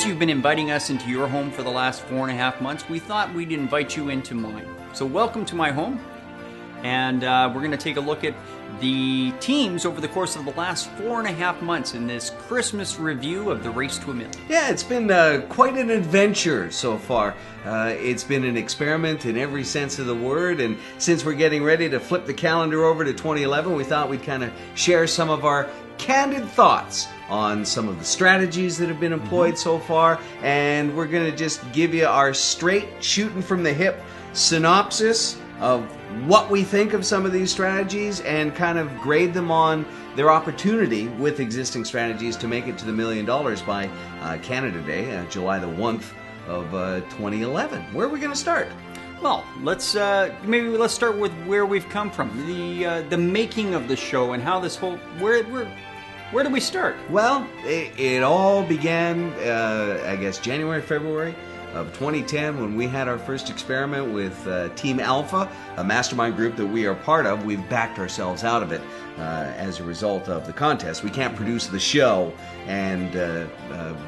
As you've been inviting us into your home for the last 4.5 months, we thought we'd invite you into mine. So welcome to my home, and we're going to take a look at the teams over the course of the last 4.5 months in this Christmas review of the Race to a Million. Yeah, it's been quite an adventure so far. It's been an experiment in every sense of the word, and since we're getting ready to flip the calendar over to 2011, we thought we'd kind of share some of our candid thoughts on some of the strategies that have been employed so far, and we're going to just give you our straight, shooting from the hip synopsis of what we think of some of these strategies and kind of grade them on their opportunity with existing strategies to make it to the $1 million by Canada Day, July the 1st of 2011. Where are we going to start? Well, let's start with where we've come from, the making of the show, and how this whole where do we start? Well, it all began, I guess, January, February of 2010 when we had our first experiment with Team Alpha, a mastermind group that we are part of. We've backed ourselves out of it as a result of the contest. We can't produce the show and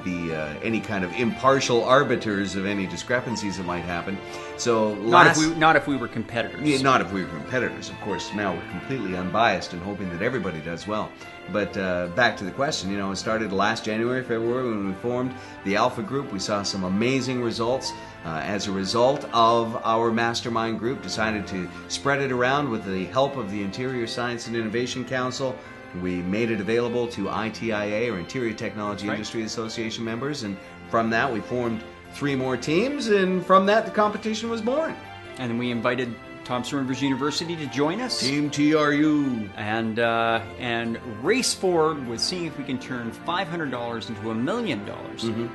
be any kind of impartial arbiters of any discrepancies that might happen. So not if we were competitors. Yeah, not if we were competitors, of course. Now we're completely unbiased and hoping that everybody does well. But back to the question, it started last January, February when we formed the Alpha Group. We saw some amazing results. As a result of our mastermind group, decided to spread it around with the help of the Interior Science and Innovation Council. We made it available to ITIA, or Interior Technology Industry Association members, and from that we formed 3 more teams, and from that the competition was born. And then we invited Thompson Rivers University to join us. Team TRU. And race forward with seeing if we can turn $500 into $1 million,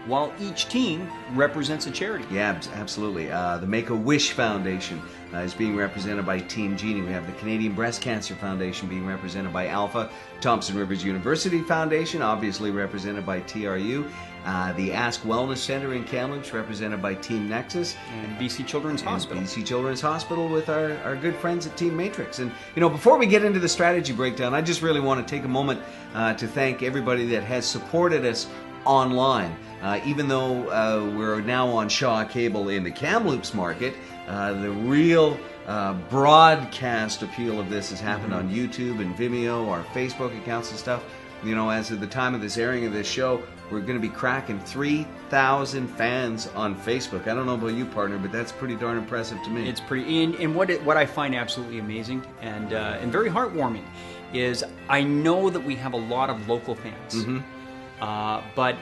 while each team represents a charity. Yeah, absolutely. The Make-A-Wish Foundation is being represented by Team Genie. We have the Canadian Breast Cancer Foundation being represented by Alpha. Thompson Rivers University Foundation, obviously represented by TRU. The Ask Wellness Center in Kamloops, represented by Team Nexus. And BC Children's Hospital. BC Children's Hospital with our good friends at Team Matrix. And, before we get into the strategy breakdown, I just really want to take a moment to thank everybody that has supported us online. Even though we're now on Shaw Cable in the Kamloops market, the real broadcast appeal of this has happened on YouTube and Vimeo, our Facebook accounts and stuff. As of the time of this airing of this show, we're going to be cracking 3,000 fans on Facebook. I don't know about you, partner, but that's pretty darn impressive to me. It's pretty, and what I find absolutely amazing and very heartwarming is I know that we have a lot of local fans, but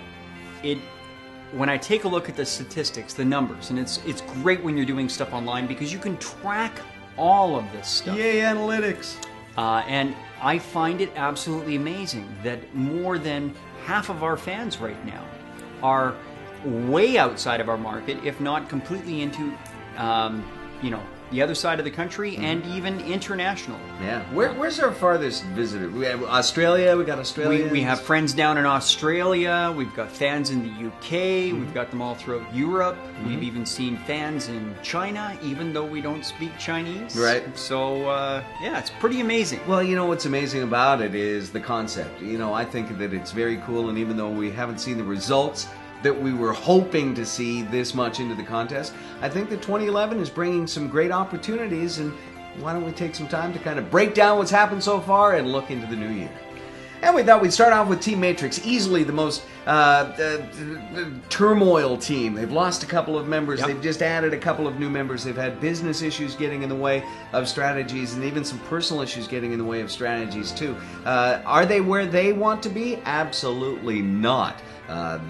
when I take a look at the statistics, the numbers, and it's great when you're doing stuff online because you can track all of this stuff. Yay, analytics! And I find it absolutely amazing that more than half of our fans right now are way outside of our market, if not completely into, the other side of the country and even international. Yeah. Where's our farthest visitor? We have Australia. We got Australia. We have friends down in Australia. We've got fans in the UK. We've got them all throughout Europe. We've even seen fans in China, even though we don't speak Chinese. Right. So, it's pretty amazing. Well, what's amazing about it is the concept. I think that it's very cool, and even though we haven't seen the results that we were hoping to see this much into the contest, I think that 2011 is bringing some great opportunities, and why don't we take some time to kind of break down what's happened so far and look into the new year. And we thought we'd start off with Team Matrix, easily the most turmoil team. They've lost a couple of members. Yep. They've just added a couple of new members. They've had business issues getting in the way of strategies, and even some personal issues getting in the way of strategies too. Are they where they want to be? Absolutely not.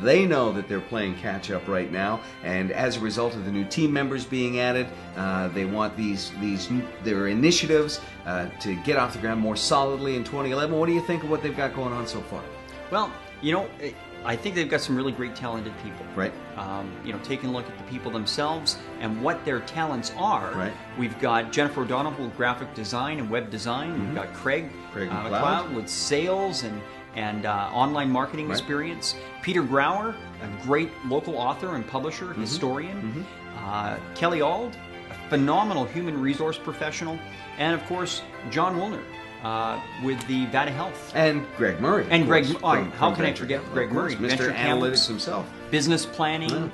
They know that they're playing catch-up right now, and as a result of the new team members being added, they want their initiatives to get off the ground more solidly in 2011. What do you think of what they've got going on so far? Well, I think they've got some really great talented people. Right. Taking a look at the people themselves and what their talents are. Right. We've got Jennifer O'Donnell with graphic design and web design. We've got Craig McLeod with sales and online marketing experience. Peter Grauer, a great local author and publisher, historian. Kelly Auld, a phenomenal human resource professional. And of course, John Woolner, with the Vata Health. And Greg Murray. And Greg, from how can I Venture forget Capital, Greg of course, Murray? Mr. Venture Analytics Capital, himself. business planning,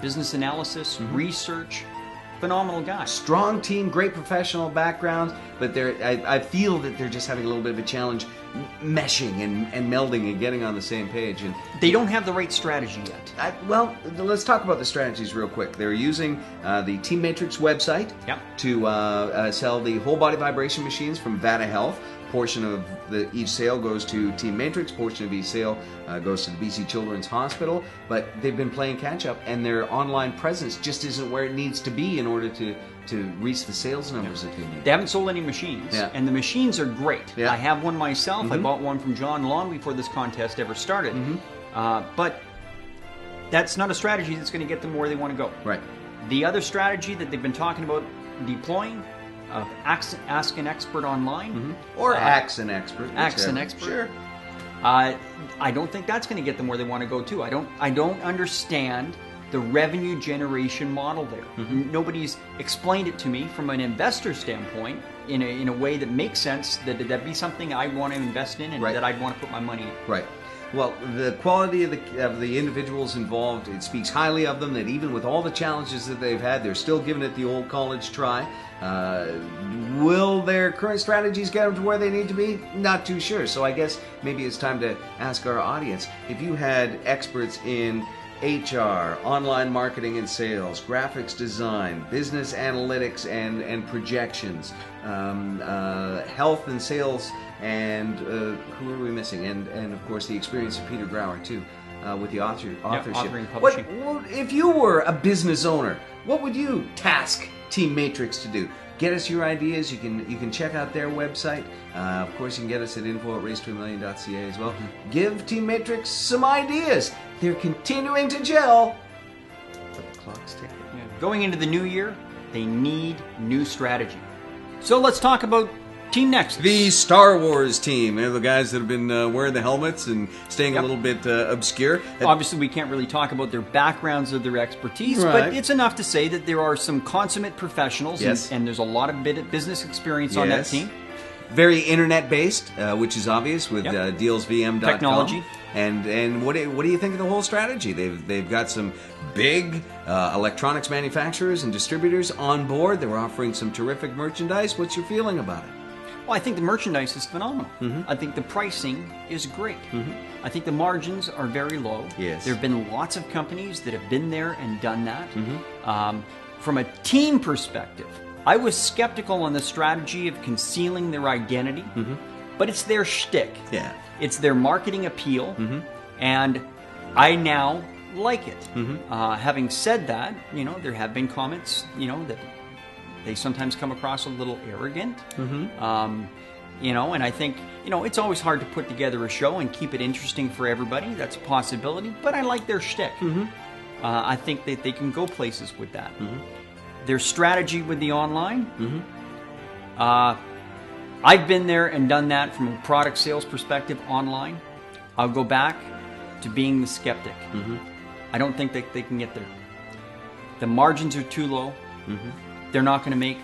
business analysis, research. Phenomenal guy. Strong team, great professional background, but I feel that they're just having a little bit of a challenge meshing and melding and getting on the same page. And they don't have the right strategy yet. Well, let's talk about the strategies real quick. They're using the Team Matrix website to sell the whole body vibration machines from Vata Health. Portion of each sale goes to Team Matrix. Portion of each sale goes to the BC Children's Hospital. But they've been playing catch up, and their online presence just isn't where it needs to be in order to reach the sales numbers that they need. They haven't sold any machines, and the machines are great. I have one myself. I bought one from John long before this contest ever started. But that's not a strategy that's going to get them where they want to go. Right. The other strategy that they've been talking about deploying, ask an expert online, or ask an expert. Ask an expert. Sure. I don't think that's going to get them where they want to go to. I don't understand the revenue generation model there. Nobody's explained it to me from an investor standpoint in a way that makes sense. That'd be something I want to invest in and that I'd want to put my money in. Right. Well, the quality of the individuals involved, it speaks highly of them, that even with all the challenges that they've had, they're still giving it the old college try. Will their current strategies get them to where they need to be? Not too sure. So I guess maybe it's time to ask our audience, if you had experts in HR, online marketing and sales, graphics design, business analytics and projections, health and sales, and who are we missing? And of course the experience of Peter Grauer too, with the authorship. Authoring, publishing. What if you were a business owner? What would you task Team Matrix to do? Get us your ideas. You can check out their website. Of course, you can get us at info@race2amillion.ca as well. Give Team Matrix some ideas. They're continuing to gel, but the clock's ticking. Going into the new year, they need new strategy. So let's talk about Team Nexus. The Star Wars team. They're the guys that have been wearing the helmets and staying a little bit obscure. Obviously, we can't really talk about their backgrounds or their expertise, but it's enough to say that there are some consummate professionals, and there's a lot of business experience on that team. Very internet-based, which is obvious with dealsvm.com. Technology. And what do you think of the whole strategy? They've got some big electronics manufacturers and distributors on board. They're offering some terrific merchandise. What's your feeling about it? Well, I think the merchandise is phenomenal. I think the pricing is great. I think the margins are very low. Yes. There have been lots of companies that have been there and done that. From a team perspective, I was skeptical on the strategy of concealing their identity, but it's their shtick. Yeah. It's their marketing appeal, and I now like it. Having said that, there have been comments, that they sometimes come across a little arrogant. And I think, it's always hard to put together a show and keep it interesting for everybody. That's a possibility, but I like their shtick. I think that they can go places with that. Their strategy with the online, I've been there and done that from a product sales perspective online. I'll go back to being the skeptic. I don't think that they can get there. The margins are too low. They're not going to make,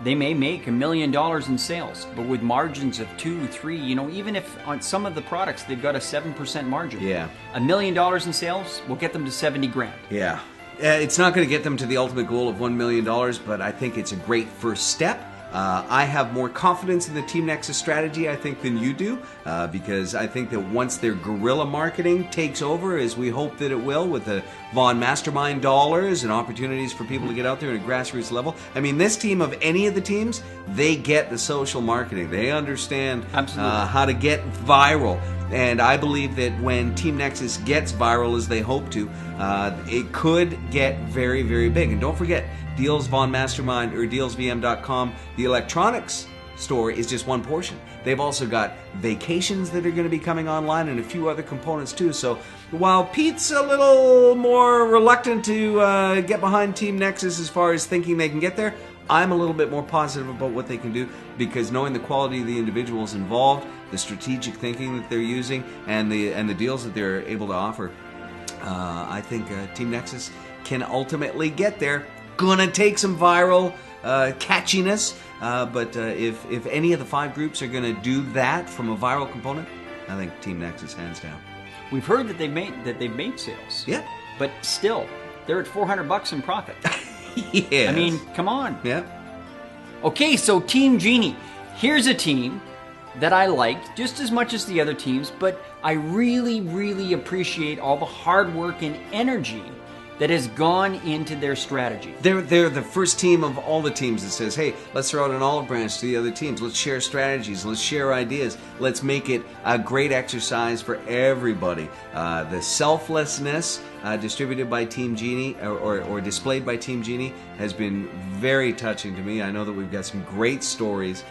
they may make $1 million in sales, but with margins of 2, 3, even if on some of the products they've got a 7% margin. $1 million in sales will get them to 70 grand. It's not going to get them to the ultimate goal of $1 million, but I think it's a great first step. I have more confidence in the Team Nexus strategy, I think, than you do, because I think that once their guerrilla marketing takes over, as we hope that it will, with the Vaughn Mastermind dollars and opportunities for people to get out there at a grassroots level. I mean, this team, of any of the teams, they get the social marketing. They understand how to get viral. And I believe that when Team Nexus gets viral, as they hope to, it could get very, very big. And don't forget, Deals Vaughn Mastermind or dealsvm.com, the electronics store is just one portion. They've also got vacations that are going to be coming online and a few other components too. So while Pete's a little more reluctant to get behind Team Nexus as far as thinking they can get there, I'm a little bit more positive about what they can do, because knowing the quality of the individuals involved, the strategic thinking that they're using, and the deals that they're able to offer, I think Team Nexus can ultimately get there. Gonna take some viral catchiness. But if any of the 5 groups are going to do that from a viral component, I think Team Nexus hands down. We've heard that they've made sales. Yeah. But still, they're at $400 in profit. Yes. I mean, come on. Yeah. Okay, so Team Genie. Here's a team that I liked just as much as the other teams, but I really, really appreciate all the hard work and energy that has gone into their strategy. They're the first team of all the teams that says, hey, let's throw out an olive branch to the other teams. Let's share strategies. Let's share ideas. Let's make it a great exercise for everybody. The selflessness distributed by Team Genie or displayed by Team Genie has been very touching to me. I know that we've got some great stories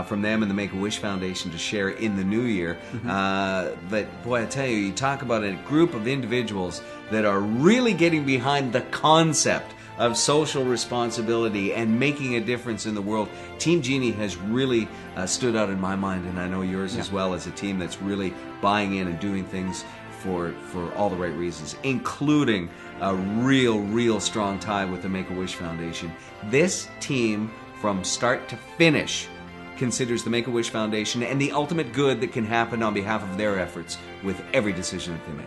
from them and the Make-A-Wish Foundation to share in the new year. But boy, I tell you, you talk about a group of individuals that are really getting behind the concept of social responsibility and making a difference in the world. Team Genie has really stood out in my mind, and I know yours as well, as a team that's really buying in and doing things for all the right reasons, including a real strong tie with the Make-A-Wish Foundation. This team, from start to finish, considers the Make-A-Wish Foundation and the ultimate good that can happen on behalf of their efforts with every decision that they make.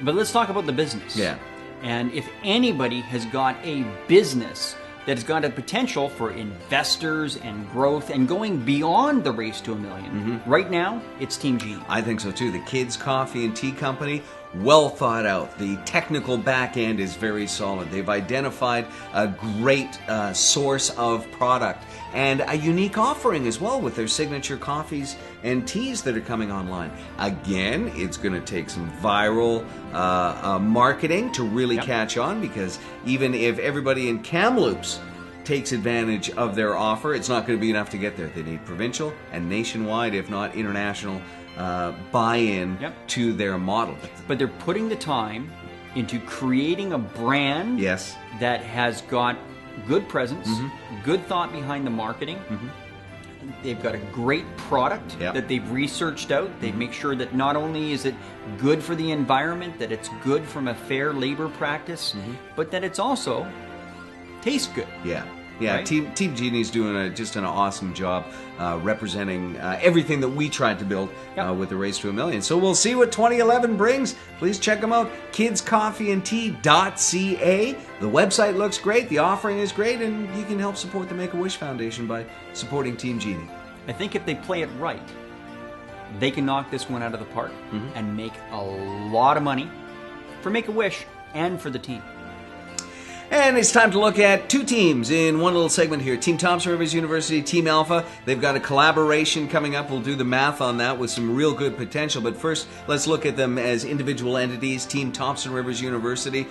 But let's talk about the business. Yeah. And if anybody has got a business that's got a potential for investors and growth and going beyond the race to $1 million, right now, it's Team Genie. I think so too. The Kids Coffee and Tea Company, well thought out. The technical back end is very solid. They've identified a great source of product and a unique offering as well with their signature coffees and teas that are coming online. Again, it's going to take some viral marketing to really catch on, because even if everybody in Kamloops takes advantage of their offer, it's not going to be enough to get there. They need provincial and nationwide, if not international, buy-in to their model. But they're putting the time into creating a brand that has got good presence, good thought behind the marketing. They've got a great product that they've researched out. They make sure that not only is it good for the environment, that it's good from a fair labor practice, but that it's also tastes good. Yeah, right? Team Genie's doing just an awesome job representing everything that we tried to build with the Race to $1 Million. So we'll see what 2011 brings. Please check them out, kidscoffeeandtea.ca. The website looks great, the offering is great, and you can help support the Make-A-Wish Foundation by supporting Team Genie. I think if they play it right, they can knock this one out of the park and make a lot of money for Make-A-Wish and for the team. And it's time to look at 2 teams in one little segment here. Team Thompson Rivers University, Team Alpha. They've got a collaboration coming up. We'll do the math on that with some real good potential. But first, let's look at them as individual entities. Team Thompson Rivers University,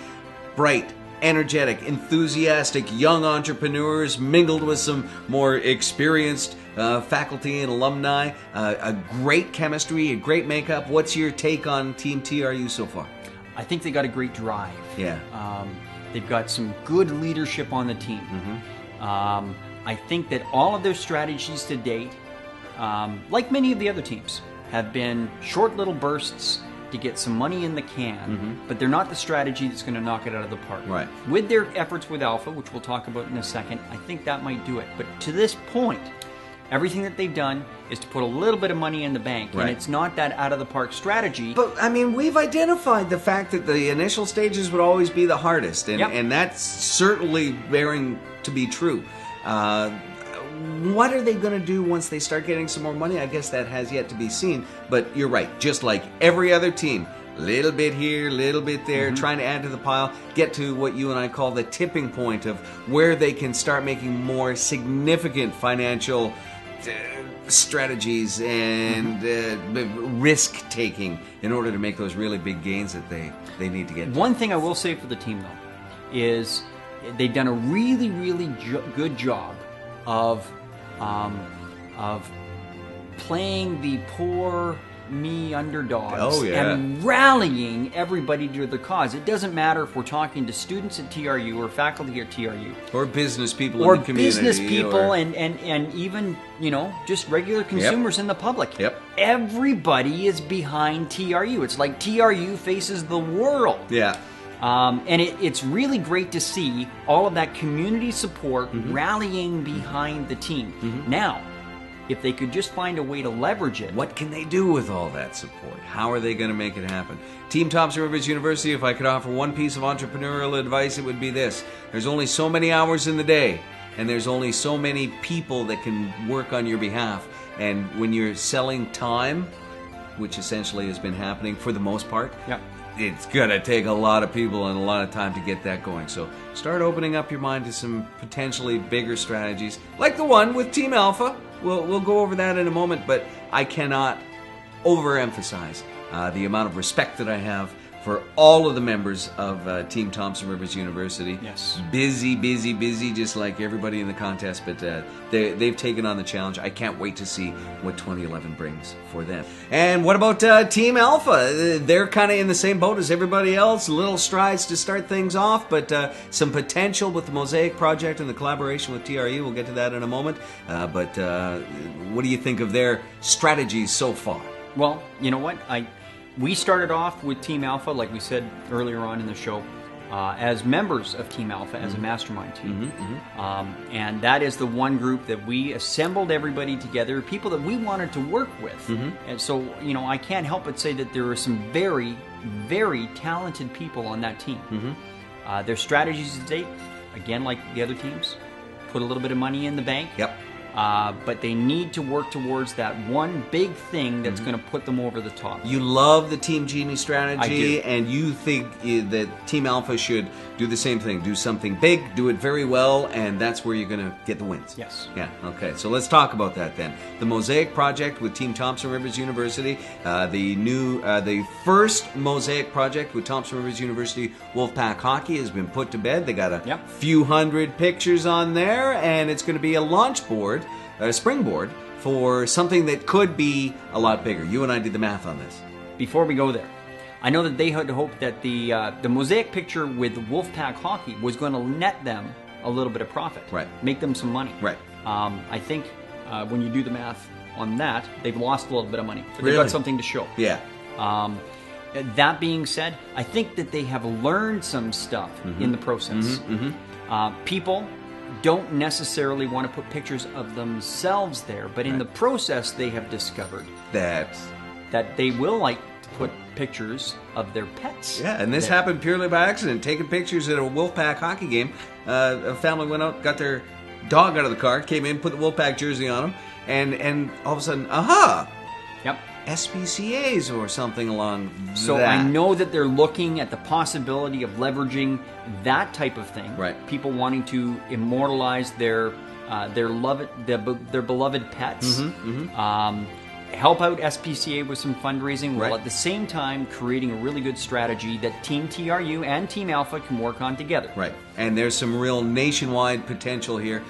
bright, energetic, enthusiastic young entrepreneurs mingled with some more experienced faculty and alumni. A great chemistry, a great makeup. What's your take on Team TRU so far? I think they got a great drive. Yeah. They've got some good leadership on the team. I think that all of their strategies to date, like many of the other teams, have been short little bursts to get some money in the can, but they're not the strategy that's going to knock it out of the park. Right. With their efforts with Alpha, which we'll talk about in a second, I think that might do it. But to this point, everything that they've done is to put a little bit of money in the bank, and it's not that out-of-the-park strategy. But, I mean, we've identified the fact that the initial stages would always be the hardest, and that's certainly bearing to be true. What are they going to do once they start getting some more money? I guess that has yet to be seen, but you're right. Just like every other team, little bit here, little bit there, trying to add to the pile, get to what you and I call the tipping point of where they can start making more significant financial strategies and risk taking in order to make those really big gains that they need to get. One thing I will say for the team, though, is they've done a really good job of playing the poor me underdogs and rallying everybody to the cause. It doesn't matter if we're talking to students at TRU or faculty at TRU or business people or in the community, business people and even just regular consumers in the public. Everybody is behind TRU. It's like TRU faces the world. And it's really great to see all of that community support rallying behind the team. Now, if they could just find a way to leverage it. What can they do with all that support? How are they going to make it happen? Team Thompson Rivers University, if I could offer one piece of entrepreneurial advice, it would be this. There's only so many hours in the day, and there's only so many people that can work on your behalf. And when you're selling time, which essentially has been happening for the most part, it's going to take a lot of people and a lot of time to get that going. So start opening up your mind to some potentially bigger strategies, like the one with Team Alpha. We'll go over that in a moment, but I cannot overemphasize the amount of respect that I have for all of the members of Team Thompson Rivers University. Yes. Busy, busy, busy, just like everybody in the contest, but they've taken on the challenge. I can't wait to see what 2011 brings for them. And what about Team Alpha? They're kind of in the same boat as everybody else. Little strides to start things off, but some potential with the Mosaic Project and the collaboration with TRU. We'll get to that in a moment. But what do you think of their strategies so far? Well, you know what? We started off with Team Alpha, like we said earlier on in the show, as members of Team Alpha, as a mastermind team. And that is the one group that we assembled everybody together, people that we wanted to work with. And so, you know, I can't help but say that there are some very, very talented people on that team. Their strategies to date, again, like the other teams, put a little bit of money in the bank. But they need to work towards that one big thing that's going to put them over the top. You love the Team Genie strategy, I do. And you think that Team Alpha should do the same thing. Do something big, do it very well, and that's where you're going to get the wins. Yes. Yeah, okay. So let's talk about that then. The Mosaic Project with Team Thompson Rivers University, the first Mosaic Project with Thompson Rivers University Wolfpack Hockey has been put to bed. They got a few hundred pictures on there, and it's going to be a launch board, a springboard for something that could be a lot bigger. You and I did the math on this. Before we go there, I know that they had hoped that the Mosaic picture with Wolfpack Hockey was going to net them a little bit of profit, make them some money. I think when you do the math on that, they've lost a little bit of money, but they've got something to show. That being said, I think that they have learned some stuff in the process. People don't necessarily want to put pictures of themselves there, but in the process they have discovered that they will like to put pictures of their pets. Yeah, and this happened purely by accident. Taking pictures at a Wolfpack hockey game. A family went out, got their dog out of the car, came in, put the Wolfpack jersey on him, and all of a sudden, aha! SPCAs or something along so that. I know that they're looking at the possibility of leveraging that type of thing. People wanting to immortalize their beloved pets. Help out SPCA with some fundraising, while at the same time creating a really good strategy that Team TRU and Team Alpha can work on together. And there's some real nationwide potential here.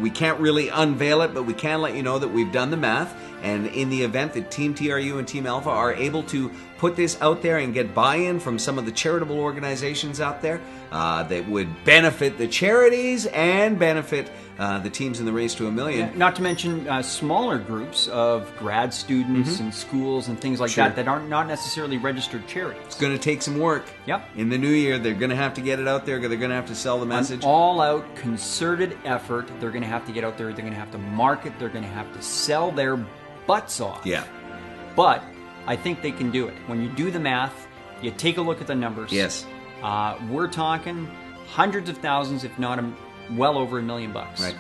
We can't really unveil it, but we can let you know that we've done the math. And in the event that Team TRU and Team Alpha are able to put this out there and get buy-in from some of the charitable organizations out there that would benefit the charities and benefit the teams in the race to $1 million. Not to mention smaller groups of grad students and schools and things like that aren't not necessarily registered charities. It's going to take some work. In the new year, they're going to have to get it out there. They're going to have to sell the message. An all-out, concerted effort. They're going to have to get out there. They're going to have to market. They're going to have to sell their butts off. But I think they can do it. When you do the math, you take a look at the numbers. We're talking hundreds of thousands, if not well over $1 million.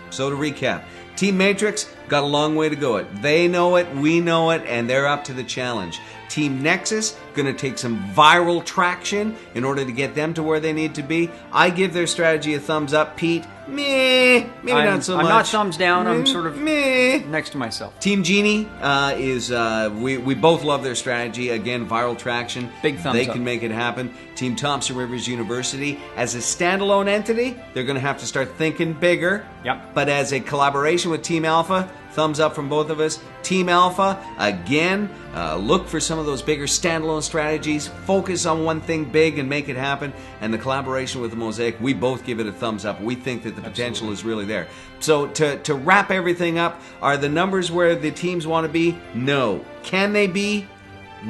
So to recap, Team Matrix got a long way to go. They know it, we know it, and they're up to the challenge. Team Nexus going to take some viral traction in order to get them to where they need to be. I give their strategy a thumbs up. Pete, maybe not so much. I'm not thumbs down. I'm sort of meh. Next to myself. Team Genie is we both love their strategy. Again, viral traction. Big thumbs They up. can make it happen. Team Thompson Rivers University, as a standalone entity, they're going to have to start thinking bigger. But as a collaboration with Team Alpha, thumbs up from both of us. Team Alpha, again, look for some of those bigger standalone strategies. Focus on one thing big and make it happen. And the collaboration with the Mosaic, we both give it a thumbs up. We think that the potential is really there. So to wrap everything up, are the numbers where the teams want to be? No. Can they be?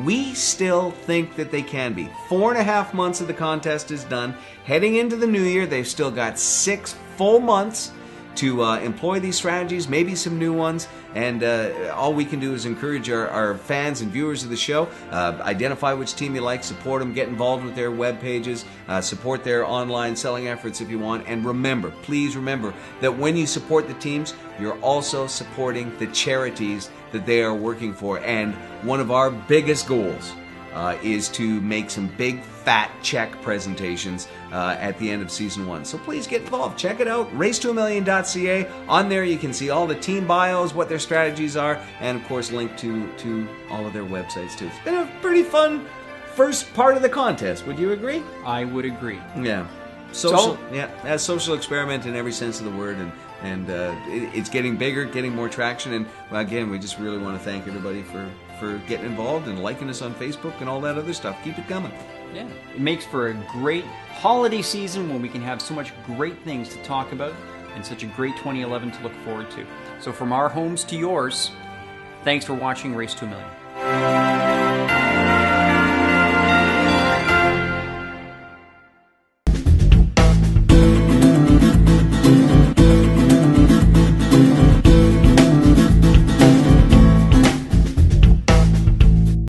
We still think that they can be. 4.5 months of the contest is done. Heading into the new year, they've still got 6 full months to employ these strategies, maybe some new ones, and all we can do is encourage our fans and viewers of the show, identify which team you like, support them, get involved with their web pages, support their online selling efforts if you want, and remember, please remember, that when you support the teams, you're also supporting the charities that they are working for, and one of our biggest goals is to make some big fat check presentations at the end of season 1. So please get involved. Check it out. Race2amillion.ca. On there you can see all the team bios, what their strategies are, and of course link to all of their websites too. It's been a pretty fun first part of the contest. Would you agree? I would agree. Yeah. A social experiment in every sense of the word, and it's getting bigger, getting more traction, and again, we just really want to thank everybody for getting involved and liking us on Facebook and all that other stuff. Keep it coming. Yeah, it makes for a great holiday season when we can have so much great things to talk about and such a great 2011 to look forward to. So from our homes to yours, thanks for watching Race to a Million.